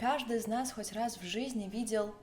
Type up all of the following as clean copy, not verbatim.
Каждый из нас хоть раз в жизни видел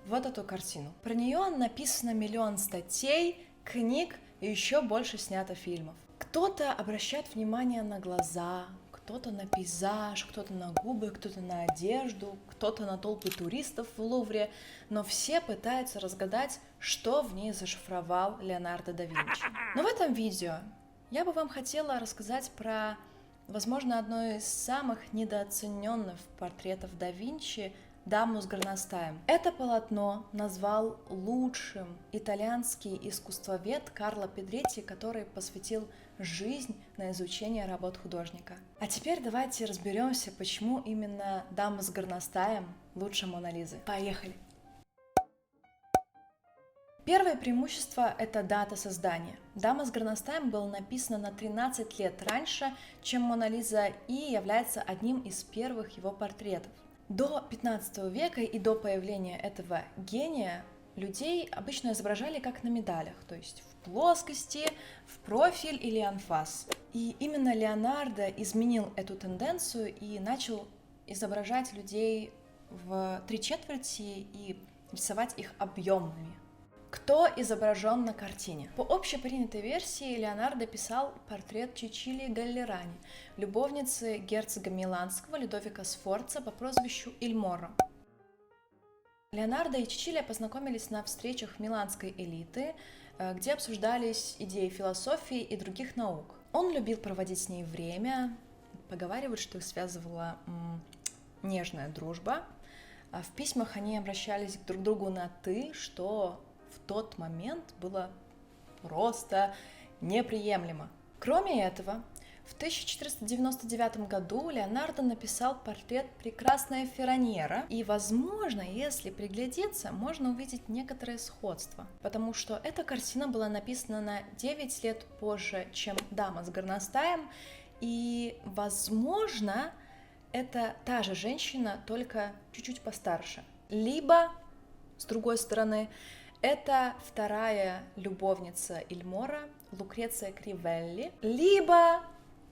вот эту картину. Про нее написано миллион статей, книг и еще больше снято фильмов. Кто-то обращает внимание на глаза, кто-то на пейзаж, кто-то на губы, кто-то на одежду, кто-то на толпы туристов в Лувре, но все пытаются разгадать, что в ней зашифровал Леонардо да Винчи. Но в этом видео я бы вам хотела рассказать про, возможно, одно из самых недооцененных портретов да Винчи — «Даму с горностаем». Это полотно назвал лучшим итальянский искусствовед Карло Педретти, который посвятил жизнь на изучение работ художника. А теперь давайте разберемся, почему именно «Дама с горностаем» лучше Моны Лизы. Поехали! Первое преимущество – это дата создания. «Дама с горностаем» была написана на 13 лет раньше, чем «Мона Лиза», и является одним из первых его портретов. До 15 века и до появления этого гения людей обычно изображали как на медалях, то есть в плоскости, в профиль или анфас. И именно Леонардо изменил эту тенденцию и начал изображать людей в 3/4 и рисовать их объемными. Кто изображен на картине? По общепринятой версии, Леонардо писал портрет Чичилии Галлерани, любовницы герцога Миланского Людовико Сфорца по прозвищу Иль Моро. Леонардо и Чичилия познакомились на встречах миланской элиты, где обсуждались идеи философии и других наук. Он любил проводить с ней время, поговаривают, что их связывала нежная дружба. В письмах они обращались друг к другу на «ты», что в тот момент было просто неприемлемо. Кроме этого, в 1499 году Леонардо написал портрет прекрасной Ферраньера, и, возможно, если приглядеться, можно увидеть некоторое сходство, потому что эта картина была написана на 9 лет позже, чем «Дама с горностаем», и, возможно, это та же женщина, только чуть-чуть постарше. Либо, с другой стороны, это вторая любовница Иль Моро, Лукреция Кривелли, либо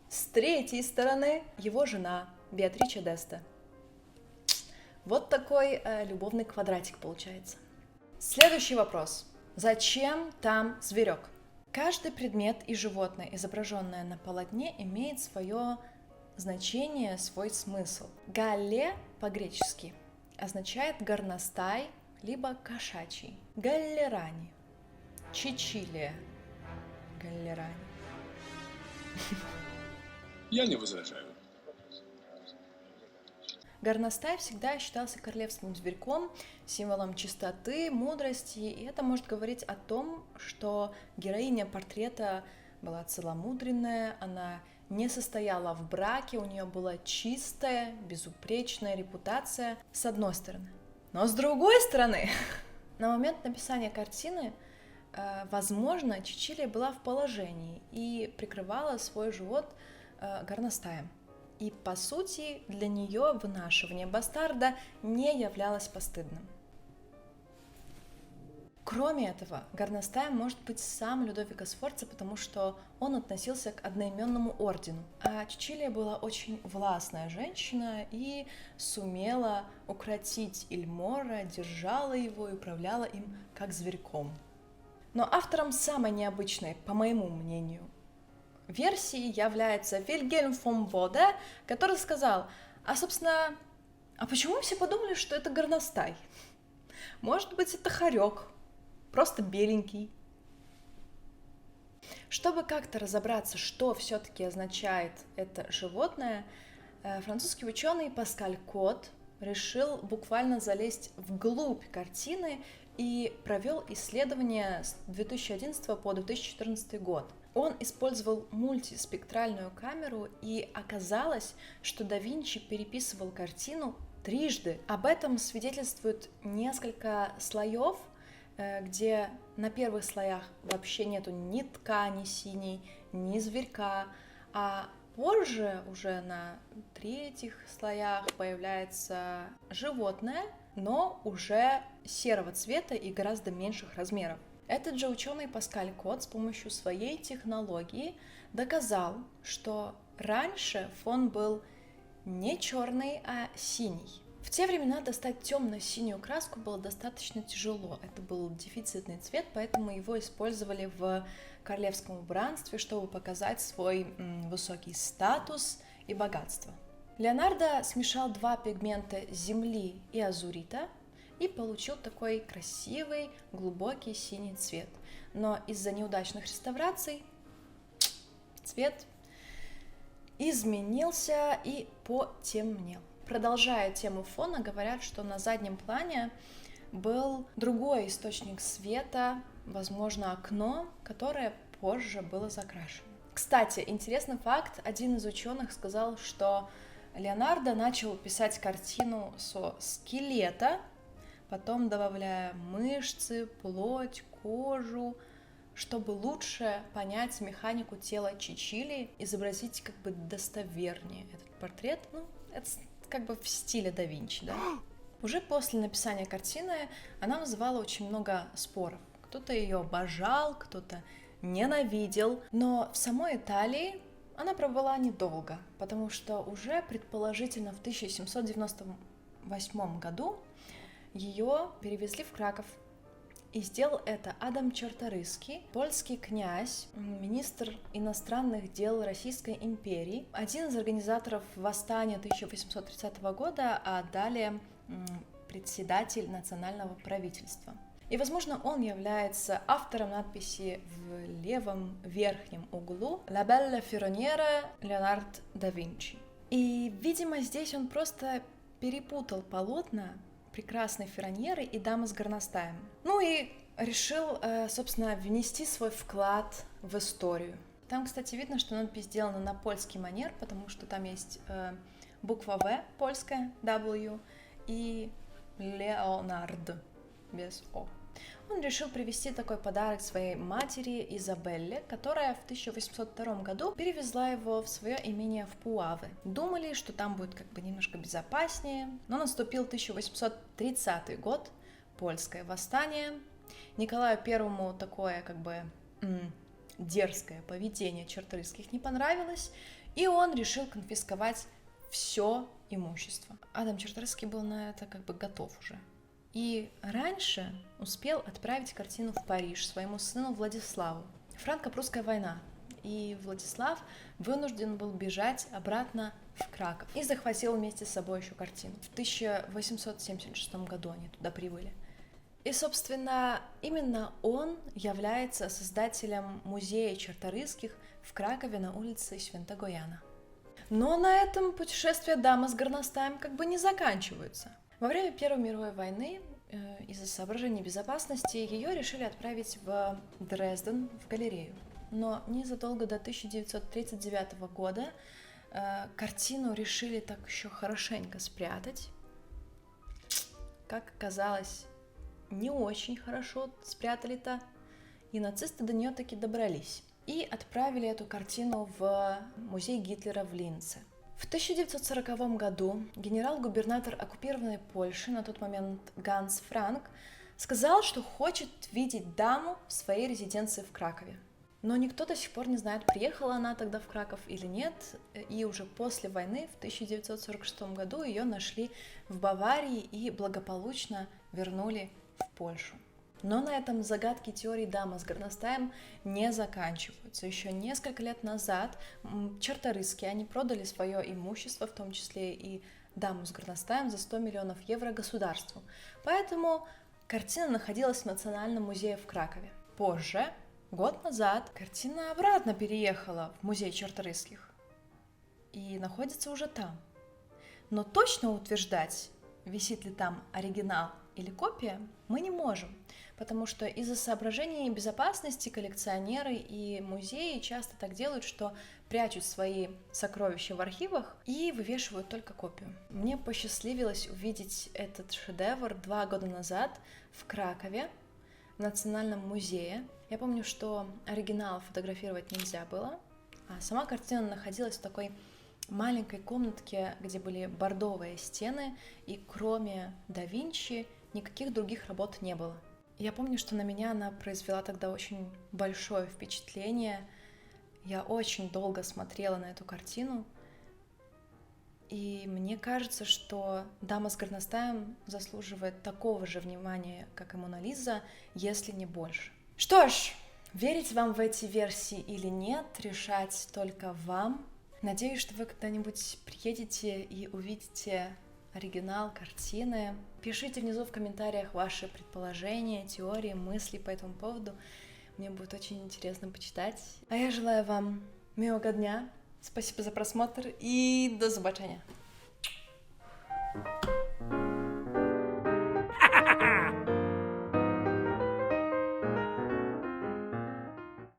с третьей стороны его жена Беатриче d'Este. Вот такой любовный квадратик получается. Следующий вопрос. Зачем там зверек? Каждый предмет и животное, изображенное на полотне, имеет свое значение, свой смысл. Галле по-гречески означает горностай, либо кошачий. Галлерани, Чичилия, Галлерани. Я не возражаю. Горностай всегда считался королевским зверьком, символом чистоты, мудрости, и это может говорить о том, что героиня портрета была целомудренная, она не состояла в браке, у нее была чистая, безупречная репутация, с одной стороны. Но с другой стороны, на момент написания картины, возможно, Чичилия была в положении и прикрывала свой живот горностаем. И, по сути, для нее вынашивание бастарда не являлось постыдным. Кроме этого, горностаем может быть сам Людовико Сфорца, потому что он относился к одноименному ордену. А Чичилия была очень властная женщина и сумела укротить Иль Моро, держала его и управляла им как зверьком. Но автором самой необычной, по моему мнению, версии является Вильгельм фон Боде, который сказал: собственно, почему все подумали, что это горностай? Может быть, это хорек, просто беленький. Чтобы как-то разобраться, что все-таки означает это животное, французский ученый Паскаль Кот решил буквально залезть вглубь картины и провел исследование с 2011 по 2014 год. Он использовал мультиспектральную камеру, и оказалось, что да Винчи переписывал картину трижды. Об этом свидетельствует несколько слоев, где на первых слоях вообще нету ни ткани синей, ни зверька, а позже уже на третьих слоях появляется животное, но уже серого цвета и гораздо меньших размеров. Этот же ученый Паскаль Кот с помощью своей технологии доказал, что раньше фон был не черный, а синий. В те времена достать темно-синюю краску было достаточно тяжело. Это был дефицитный цвет, поэтому его использовали в королевском убранстве, чтобы показать свой высокий статус и богатство. Леонардо смешал два пигмента земли и азурита и получил такой красивый, глубокий синий цвет. Но из-за неудачных реставраций цвет изменился и потемнел. Продолжая тему фона, говорят, что на заднем плане был другой источник света, возможно, окно, которое позже было закрашено. Кстати, интересный факт. Один из ученых сказал, что Леонардо начал писать картину со скелета, потом добавляя мышцы, плоть, кожу, чтобы лучше понять механику тела Чичилли, изобразить как бы достовернее этот портрет. Это как бы в стиле да Винчи, да? Уже после написания картины она вызывала очень много споров. Кто-то ее обожал, кто-то ненавидел. Но в самой Италии она пробыла недолго, потому что уже предположительно в 1798 году ее перевезли в Краков. И сделал это Адам Czartoryski, польский князь, министр иностранных дел Российской империи, один из организаторов восстания 1830 года, а далее председатель национального правительства. И, возможно, он является автором надписи в левом верхнем углу «La bella Ferroniera Леонардо да Винчи». И, видимо, здесь он просто перепутал полотна прекрасной Ферроньеры и дамы с горностаем. Ну и решил, собственно, внести свой вклад в историю. Там, кстати, видно, что надпись сделана на польский манер, потому что там есть буква В польская, W, и Леонардо без О. Он решил привезти такой подарок своей матери Изабелле, которая в 1802 году перевезла его в свое имение в Пуавы. Думали, что там будет как бы немножко безопаснее, но наступил 1830 год, польское восстание. Николаю Первому такое как бы дерзкое поведение Czartoryskich не понравилось, и он решил конфисковать все имущество. Адам Czartoryski был на это как бы готов уже. И раньше успел отправить картину в Париж своему сыну Владиславу. Франко-прусская война, и Владислав вынужден был бежать обратно в Краков и захватил вместе с собой еще картину. В 1876 году они туда прибыли. И, собственно, именно он является создателем музея Czartoryskich в Кракове на улице Святого-Яна. Но на этом путешествия дамы с горностаем как бы не заканчиваются. Во время Первой мировой войны из-за соображений безопасности ее решили отправить в Дрезден, в галерею. Но незадолго до 1939 года картину решили так еще хорошенько спрятать. Как оказалось, не очень хорошо спрятали-то, и нацисты до нее таки добрались. И отправили эту картину в музей Гитлера в Линце. В 1940 году генерал-губернатор оккупированной Польши, на тот момент Ганс Франк, сказал, что хочет видеть даму в своей резиденции в Кракове. Но никто до сих пор не знает, приехала она тогда в Краков или нет, и уже после войны, в 1946 году, ее нашли в Баварии и благополучно вернули в Польшу. Но на этом загадки теории дамы с горностаем не заканчиваются. Еще несколько лет назад Czartoryskich, они продали свое имущество, в том числе и даму с горностаем, за 100 миллионов евро государству. Поэтому картина находилась в Национальном музее в Кракове. Позже, год назад, картина обратно переехала в музей Czartoryskich и находится уже там. Но точно утверждать, висит ли там оригинал или копия, мы не можем, потому что из-за соображений безопасности коллекционеры и музеи часто так делают, что прячут свои сокровища в архивах и вывешивают только копию. Мне посчастливилось увидеть этот шедевр 2 года назад в Кракове, в Национальном музее. Я помню, что оригинал фотографировать нельзя было, а сама картина находилась в такой маленькой комнатке, где были бордовые стены, и кроме да Винчи никаких других работ не было. Я помню, что на меня она произвела тогда очень большое впечатление. Я очень долго смотрела на эту картину, И мне кажется, что «Дама с горностаем» заслуживает такого же внимания, как и «Мона Лиза», если не больше. Что ж, верить вам в эти версии или нет, решать только вам. Надеюсь, что вы когда-нибудь приедете и увидите оригинал картины. Пишите внизу в комментариях ваши предположения, теории, мысли по этому поводу. Мне будет очень интересно почитать. А я желаю вам милого дня. Спасибо за просмотр и до побачення.